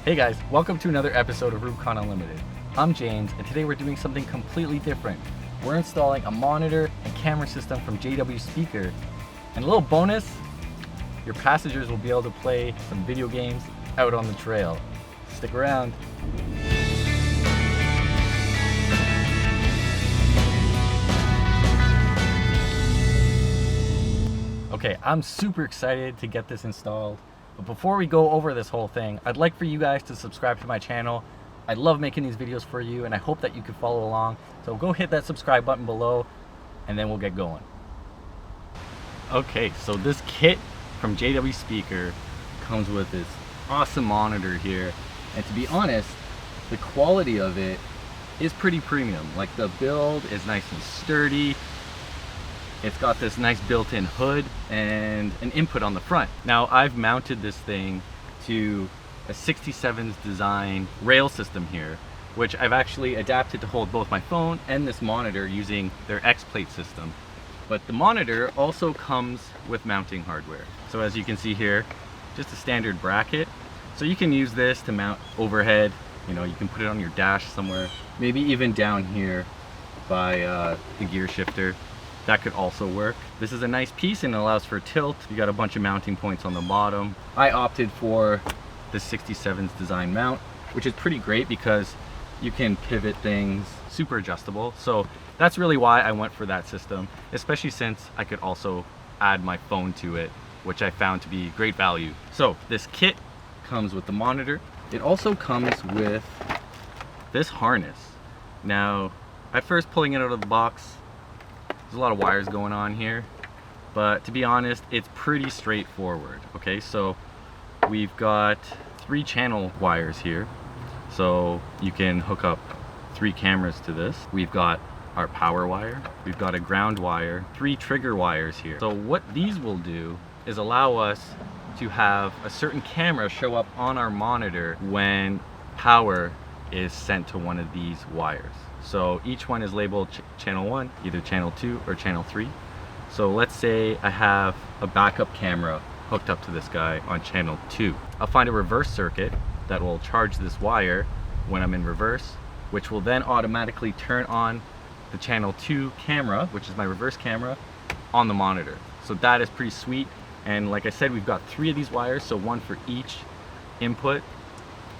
Hey guys, welcome to another episode of Rubicon Unlimited. I'm James, and today we're doing something completely different. We're installing a monitor and camera system from JW Speaker. And a little bonus, your passengers will be able to play some video games out on the trail. Stick around. Okay, I'm super excited to get this installed. But before we go over this whole thing, I'd like for you guys to subscribe to my channel. I love making these videos for you, and I hope that you can follow along. So go hit that subscribe button below, and then we'll get going. Okay, so this kit from JW Speaker comes with this awesome monitor here. And to be honest, the quality of it is pretty premium. Like, the build is nice and sturdy. It's got this nice built-in hood and an input on the front. Now, I've mounted this thing to a 67's design rail system here, which I've actually adapted to hold both my phone and this monitor using their X-plate system. But the monitor also comes with mounting hardware. So as you can see here, just a standard bracket. So you can use this to mount overhead. You know, you can put it on your dash somewhere, maybe even down here by the gear shifter. That could also work. This is a nice piece and it allows for tilt. You got a bunch of mounting points on the bottom. I opted for the 67's design mount, which is pretty great because you can pivot things, super adjustable. So that's really why I went for that system, especially since I could also add my phone to it, which I found to be great value. So this kit comes with the monitor. It also comes with this harness. Now, at first pulling it out of the box, there's a lot of wires going on here, but to be honest, it's pretty straightforward. Okay, so we've got 3 channel wires here, so you can hook up 3 cameras to this. We've got our power wire, we've got a ground wire, 3 trigger wires here. So what these will do is allow us to have a certain camera show up on our monitor when power is sent to one of these wires. So each one is labeled channel 1, either channel 2 or channel 3. So let's say I have a backup camera hooked up to this guy on channel 2. I'll find a reverse circuit that will charge this wire when I'm in reverse, which will then automatically turn on the channel 2 camera, which is my reverse camera, on the monitor. So that is pretty sweet. And like I said, we've got 3 of these wires, so 1 for each input.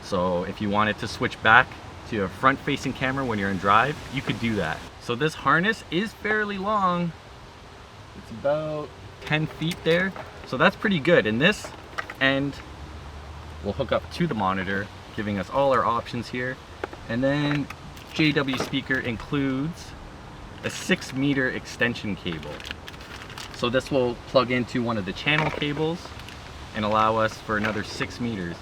So if you wanted to switch back to a front-facing camera when you're in drive, you could do that. So this harness is fairly long. It's about 10 feet there. So that's pretty good. And this end will hook up to the monitor, giving us all our options here. And then JW Speaker includes a 6-meter extension cable. So this will plug into one of the channel cables and allow us for another 6 meters.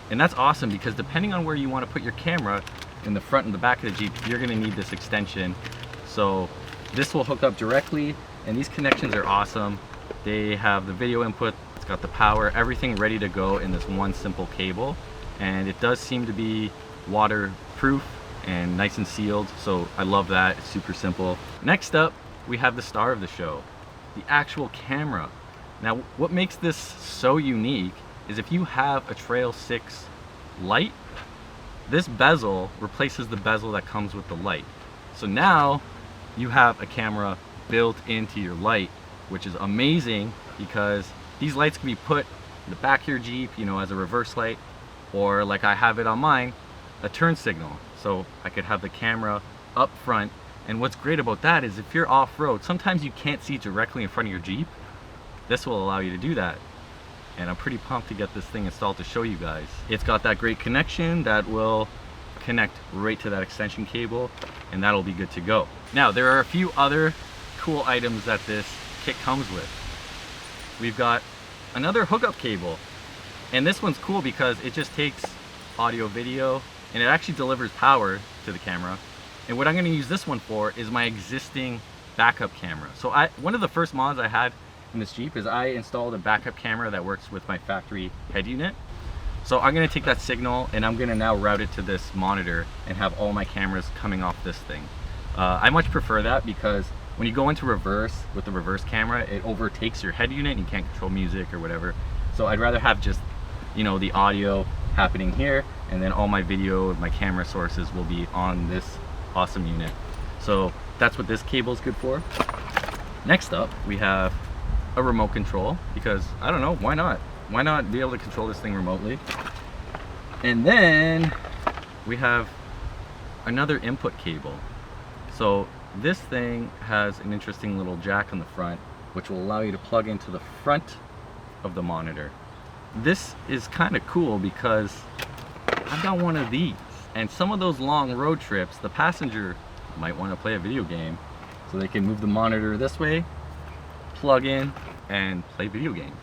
And that's awesome because depending on where you want to put your camera, in the front and the back of the Jeep, you're going to need this extension. So this will hook up directly, and these connections are awesome. They have the video input, it's got the power, everything ready to go in this one simple cable. And it does seem to be waterproof and nice and sealed, so I love that. It's super simple. Next up, we have the star of the show, the actual camera. Now, what makes this so unique is if you have a Trail 6 light, this bezel replaces the bezel that comes with the light. So now you have a camera built into your light, which is amazing because these lights can be put in the back of your Jeep, you know, as a reverse light, or like I have it on mine, a turn signal. So I could have the camera up front. And what's great about that is if you're off-road, sometimes you can't see directly in front of your Jeep. This will allow you to do that. And I'm pretty pumped to get this thing installed to show you guys. It's got that great connection that will connect right to that extension cable, and that'll be good to go. Now, there are a few other cool items that this kit comes with. We've got another hookup cable, and this one's cool because it just takes audio, video, and it actually delivers power to the camera. And what I'm going to use this one for is my existing backup camera. So one of the first mods I had in this Jeep is I installed a backup camera that works with my factory head unit. So I'm going to take that signal and I'm going to now route it to this monitor and have all my cameras coming off this thing. I much prefer that because when you go into reverse with the reverse camera, it overtakes your head unit and you can't control music or whatever. So I'd rather have just, you know, the audio happening here, and then all my video, my camera sources will be on this awesome unit. So that's what this cable is good for. Next up, we have a remote control, because I don't know, why not? Why not be able to control this thing remotely? And then we have another input cable. So this thing has an interesting little jack on the front, which will allow you to plug into the front of the monitor. This is kind of cool because I've got one of these, and some of those long road trips, the passenger might want to play a video game, so they can move the monitor this way, plug in, and play video games.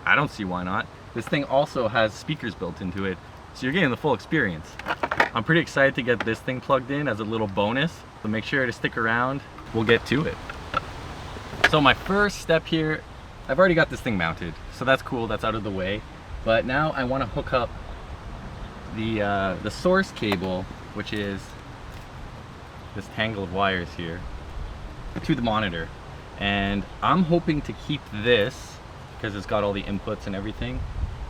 I don't see why not. This thing also has speakers built into it, so you're getting the full experience. I'm pretty excited to get this thing plugged in as a little bonus, so make sure to stick around. We'll get to it. So my first step here, I've already got this thing mounted, so that's cool, that's out of the way. But now I want to hook up the source cable, which is this tangle of wires here, to the monitor. And I'm hoping to keep this, because it's got all the inputs and everything,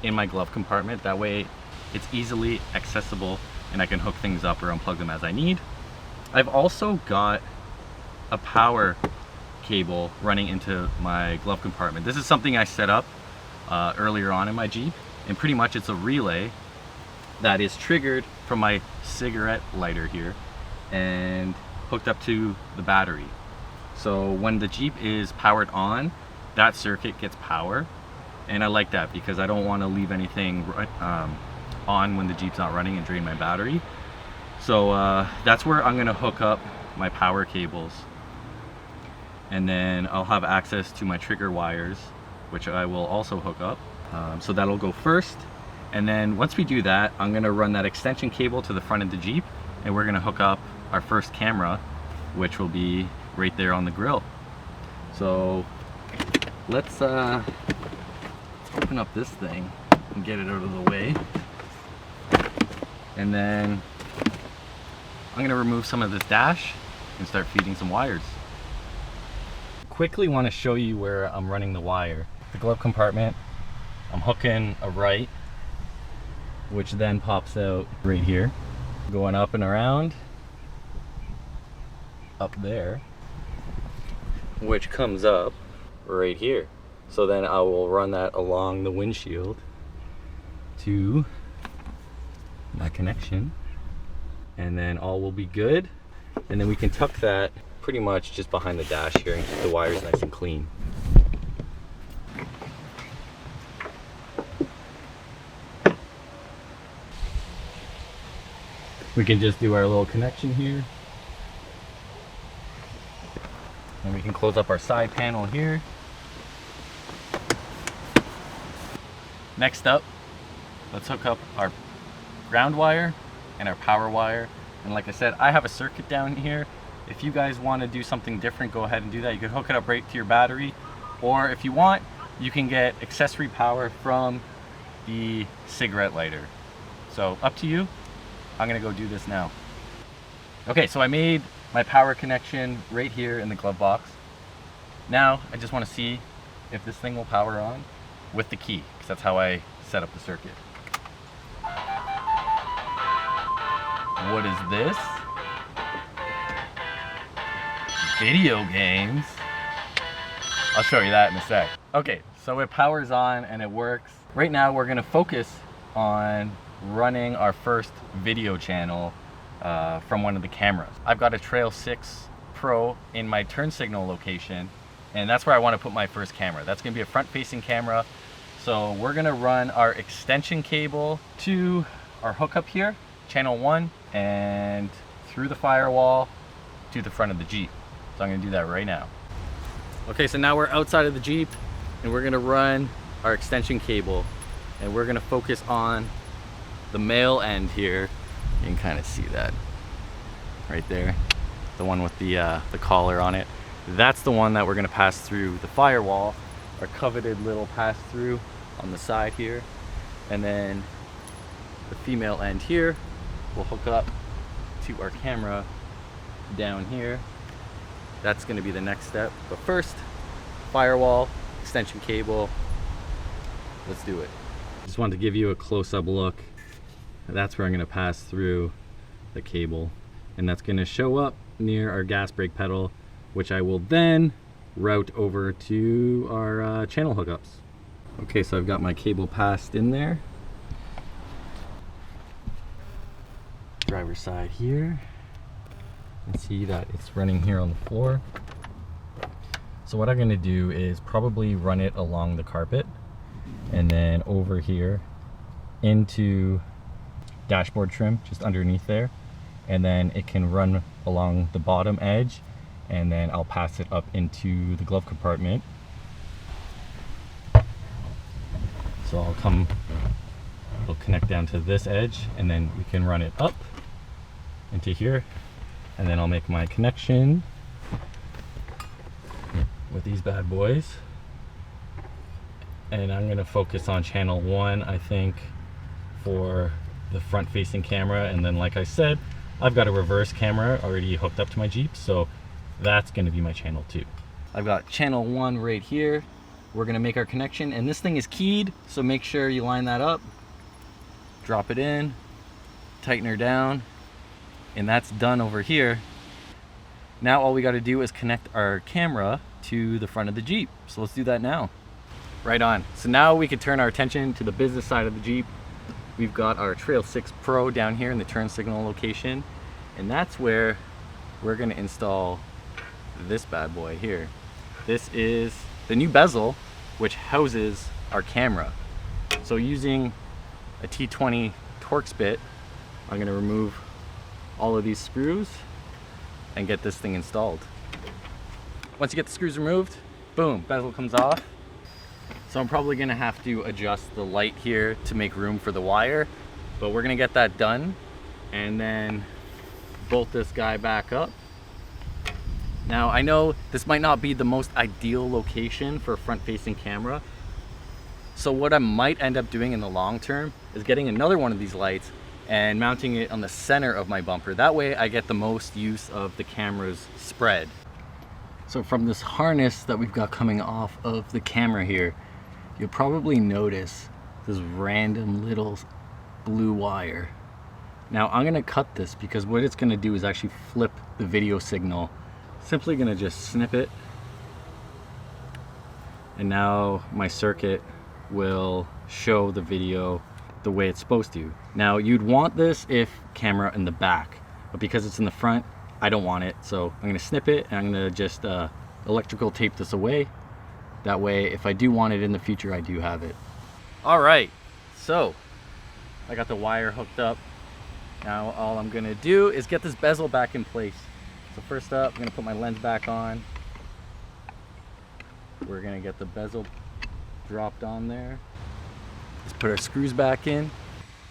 in my glove compartment. That way it's easily accessible and I can hook things up or unplug them as I need. I've also got a power cable running into my glove compartment. This is something I set up earlier on in my Jeep, and pretty much it's a relay that is triggered from my cigarette lighter here and hooked up to the battery. So when the Jeep is powered on, that circuit gets power, and I like that because I don't want to leave anything on when the Jeep's not running and drain my battery. So that's where I'm going to hook up my power cables, and then I'll have access to my trigger wires, which I will also hook up. So that'll go first, and then once we do that, I'm going to run that extension cable to the front of the Jeep, and we're going to hook up our first camera, which will be right there on the grill. So let's open up this thing and get it out of the way, and then I'm going to remove some of this dash and start feeding some wires. Quickly want to show you where I'm running the wire. The glove compartment, I'm hooking a right, which then pops out right here, going up and around, up there, which comes up right here. So then I will run that along the windshield to my connection, and then all will be good. And then we can tuck that pretty much just behind the dash here and keep the wires nice and clean. We can just do our little connection here, and we can close up our side panel here. Next up, let's hook up our ground wire and our power wire. And like I said, I have a circuit down here. If you guys want to do something different, go ahead and do that. You can hook it up right to your battery, or if you want, you can get accessory power from the cigarette lighter. So up to you. I'm gonna go do this now. Okay, so I made my power connection right here in the glove box. Now I just want to see if this thing will power on with the key, because that's how I set up the circuit. What is this? Video games. I'll show you that in a sec. Okay, so it powers on and it works. Right now we're gonna focus on running our first video channel from one of the cameras. I've got a Trail 6 Pro in my turn signal location, and that's where I want to put my first camera. That's going to be a front-facing camera. So we're going to run our extension cable to our hookup here, channel 1, and through the firewall to the front of the Jeep. So I'm going to do that right now. Okay, so now we're outside of the Jeep, and we're going to run our extension cable, and we're going to focus on the male end here. You can kind of see that right there, the one with the collar on it. That's the one that we're going to pass through the firewall, our coveted little pass through on the side here. And then the female end here will hook up to our camera down here. That's going to be the next step, but first, firewall, extension cable. Let's do it. Just wanted to give you a close-up look that's where I'm going to pass through the cable, and that's going to show up near our gas brake pedal, which I will then route over to our channel hookups. Okay, so I've got my cable passed in there. Driver's side here. And see that it's running here on the floor. So what I'm going to do is probably run it along the carpet and then over here into dashboard trim just underneath there, and then it can run along the bottom edge, and then I'll pass it up into the glove compartment. So it'll connect down to this edge, and then we can run it up into here, and then I'll make my connection with these bad boys. And I'm going to focus on channel 1, I think, for the front facing camera, and then like I said, I've got a reverse camera already hooked up to my Jeep, so that's going to be my channel 2. I've got channel 1 right here. We're going to make our connection, and this thing is keyed, so make sure you line that up, drop it in, tighten her down, and that's done over here. Now all we got to do is connect our camera to the front of the Jeep, so let's do that now. Right on. So now we can turn our attention to the business side of the Jeep. We've got our Trail 6 Pro down here in the turn signal location, and that's where we're going to install this bad boy here. This is the new bezel which houses our camera. So using a T20 Torx bit, I'm going to remove all of these screws and get this thing installed. Once you get the screws removed, boom, bezel comes off. So I'm probably going to have to adjust the light here to make room for the wire, but we're going to get that done and then bolt this guy back up. Now I know this might not be the most ideal location for a front facing camera, so what I might end up doing in the long term is getting another one of these lights and mounting it on the center of my bumper. That way I get the most use of the camera's spread. So from this harness that we've got coming off of the camera here, you'll probably notice this random little blue wire. Now I'm gonna cut this because what it's gonna do is actually flip the video signal. Simply gonna just snip it, and now my circuit will show the video the way it's supposed to. Now you'd want this if camera in the back, but because it's in the front, I don't want it. So I'm gonna snip it and I'm gonna just electrical tape this away. That way, if I do want it in the future, I do have it. All right, so I got the wire hooked up. Now all I'm gonna do is get this bezel back in place. So first up, I'm gonna put my lens back on. We're gonna get the bezel dropped on there. Let's put our screws back in.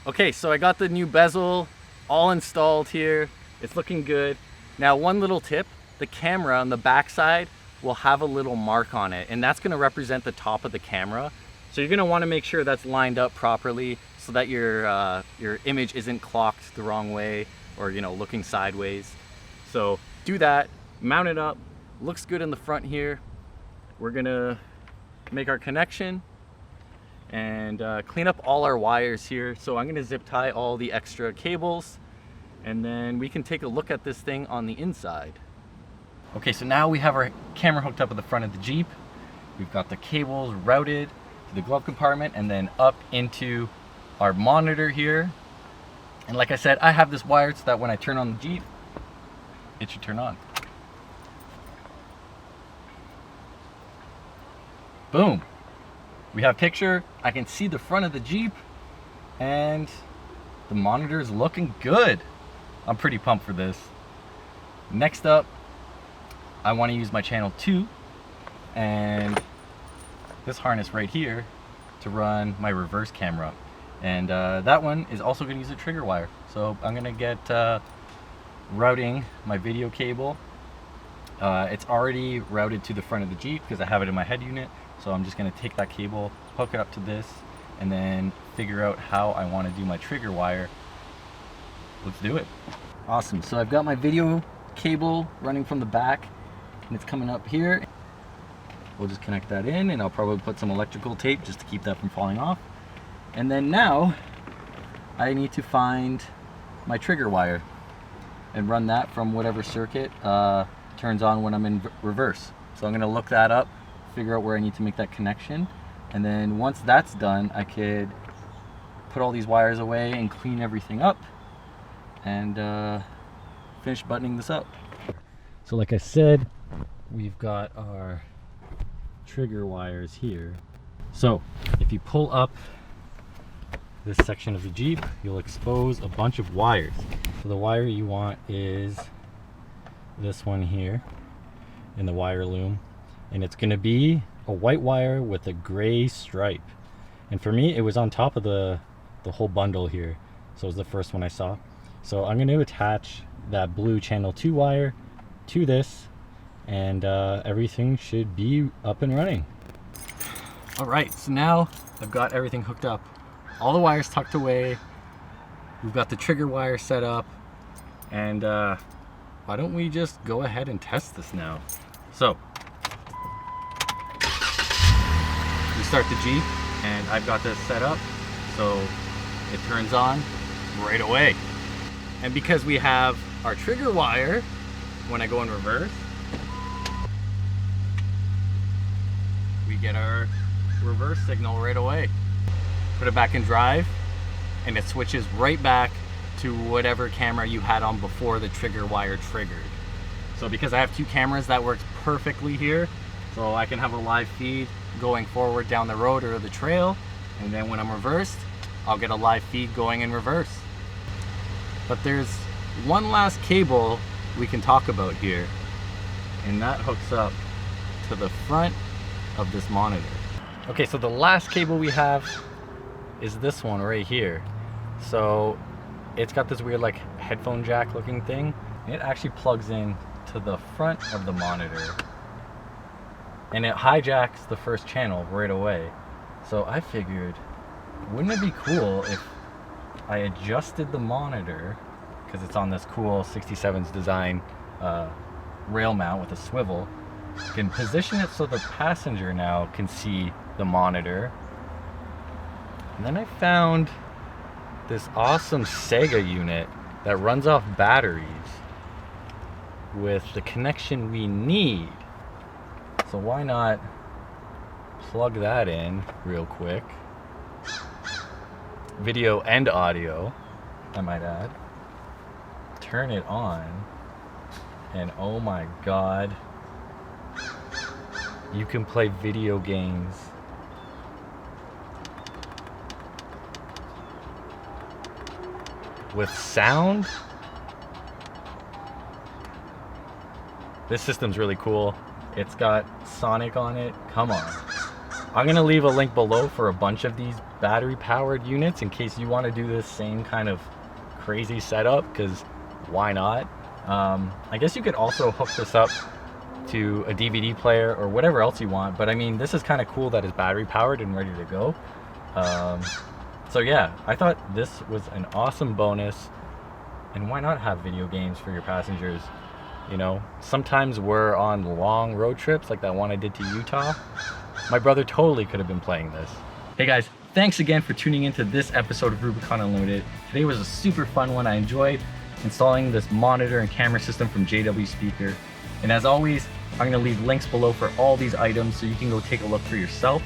Okay, so I got the new bezel all installed here. It's looking good. Now one little tip, the camera on the back side will have a little mark on it, and that's gonna represent the top of the camera. So you're gonna wanna make sure that's lined up properly so that your image isn't clocked the wrong way or looking sideways. So do that, mount it up, looks good in the front here. We're gonna make our connection and clean up all our wires here. So I'm gonna zip tie all the extra cables, and then we can take a look at this thing on the inside. Okay, so now we have our camera hooked up at the front of the Jeep. We've got the cables routed to the glove compartment and then up into our monitor here. And like I said, I have this wired so that when I turn on the Jeep, it should turn on. Boom. We have picture. I can see the front of the Jeep and the monitor is looking good. I'm pretty pumped for this. Next up, I want to use my channel 2 and this harness right here to run my reverse camera, and that one is also going to use a trigger wire. So I'm going to get routing my video cable. It's already routed to the front of the Jeep because I have it in my head unit, so I'm just going to take that cable, hook it up to this, and then figure out how I want to do my trigger wire. Let's do it. Awesome, so I've got my video cable running from the back and it's coming up here. We'll just connect that in, and I'll probably put some electrical tape just to keep that from falling off. And then now I need to find my trigger wire and run that from whatever circuit turns on when I'm in reverse. So I'm gonna look that up, figure out where I need to make that connection, and then once that's done, I could put all these wires away and clean everything up and finish buttoning this up. So like I said, we've got our trigger wires here. So if you pull up this section of the Jeep, you'll expose a bunch of wires. So the wire you want is this one here in the wire loom, and it's going to be a white wire with a gray stripe. And for me, it was on top of the whole bundle here, so it was the first one I saw. So I'm going to attach that blue channel 2 wire to this, and everything should be up and running. All right, so now I've got everything hooked up. All the wires tucked away. We've got the trigger wire set up, and why don't we just go ahead and test this now? So we start the Jeep, and I've got this set up so it turns on right away. And because we have our trigger wire, when I go in reverse, we get our reverse signal right away. Put it back in drive, and it switches right back to whatever camera you had on before the trigger wire triggered. So because I have 2 cameras, that works perfectly here. So I can have a live feed going forward down the road or the trail, and then when I'm reversed, I'll get a live feed going in reverse. But there's one last cable we can talk about here, and that hooks up to the front of this monitor. Okay, so the last cable we have is this one right here. So it's got this weird like headphone jack looking thing, and it actually plugs in to the front of the monitor, and it hijacks the first channel right away. So I figured, wouldn't it be cool if I adjusted the monitor, because it's on this cool 67's design rail mount with a swivel, can position it so the passenger now can see the monitor. And then I found this awesome Sega unit that runs off batteries with the connection we need. So why not plug that in real quick? Video and audio, I might add. Turn it on, and oh my god, you can play video games with sound. This system's really cool. It's got Sonic on it. Come on. I'm gonna leave a link below for a bunch of these battery powered units in case you want to do this same kind of crazy setup, because why not? I guess you could also hook this up to a DVD player or whatever else you want, but I mean, this is kind of cool that it's battery powered and ready to go. So yeah, I thought this was an awesome bonus, and why not have video games for your passengers? You know, sometimes we're on long road trips like that one I did to Utah. My brother totally could have been playing this. Hey guys, thanks again for tuning into this episode of Rubicon Unlimited. Today was a super fun one. I enjoyed installing this monitor and camera system from JW Speaker. And as always, I'm gonna leave links below for all these items so you can go take a look for yourself.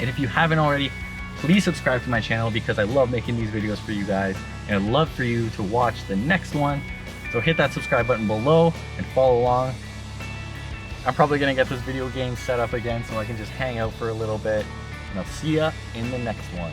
And if you haven't already, please subscribe to my channel because I love making these videos for you guys, and I'd love for you to watch the next one. So hit that subscribe button below and follow along. I'm probably gonna get this video game set up again so I can just hang out for a little bit, and I'll see ya in the next one.